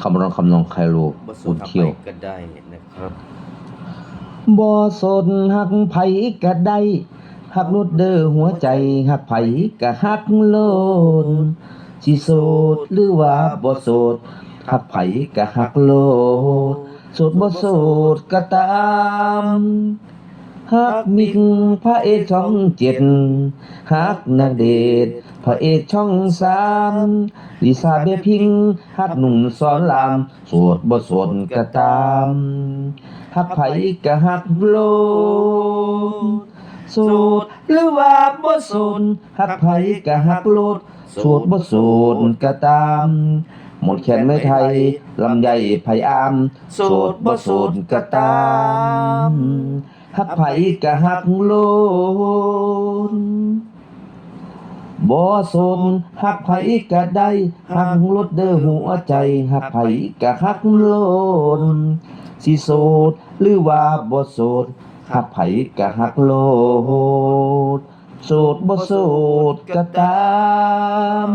คำร้องคำนองใครรู้อุ่นเที่ยวก็ได้นะครับบ่สนหักไผก็ได้หักนุดเด้อหัวใจหักไผก็หักโลดสิโสดหรือว่าบ่โสดหักไผก็หักโลดโสดบ่โสดก็ตามฮักมิกพระเอกช่อง7ฮักณเดชน์พระเอกช่อง3ลิซ่าเบคพิงค์ฮักหนุ่มสอนรามโสดบ่โสดก็ตามฮักไผก็ฮักโลดโสดหรือว่าบ่โสดฮักไผก็ฮักโลดโสดบ่โสดก็ตามหมดแขนไม่ไทยลำไยไผอามโสดบ่โสดก็ตามฮักไผก็ฮักโลดบ่สนฮักไผก็ได้ฮักโลดเด้อหัวใจฮักไผก็ฮักโลดสิโสดหรือว่าบ่โสดฮักไผก็ฮักโลดโสดบ่โสดก็ตาม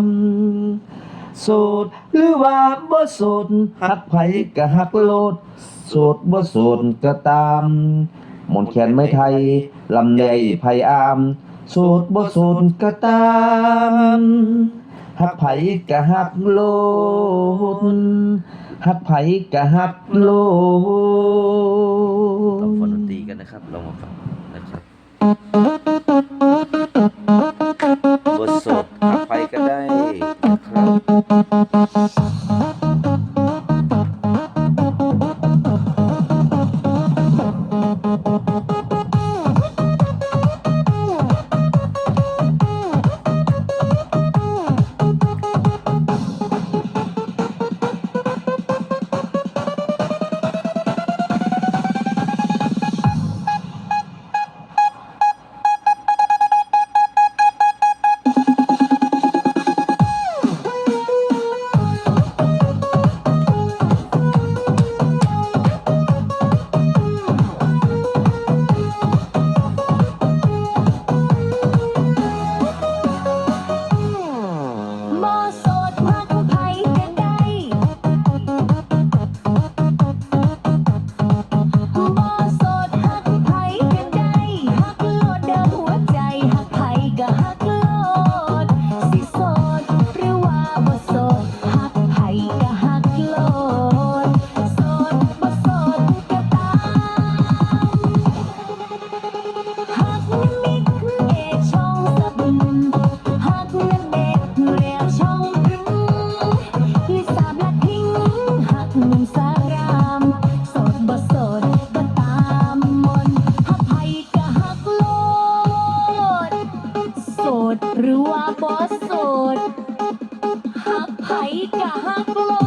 โสดหรือว่าบ่โสดฮักไผก็ฮักโลดโสดบ่โสดก็ตามหมนแขนไม้ไทยลำไยไผอามโสดบ่โสดก็ตามฮักไผก็ฮักโลดฮักไผก็ฮักโลดต้องฟังดนตรีกันนะครับลองมาฟังนะครับบทสดหักไผก็ได้หรือว่าบอสโสดฮักไผกะฮักโล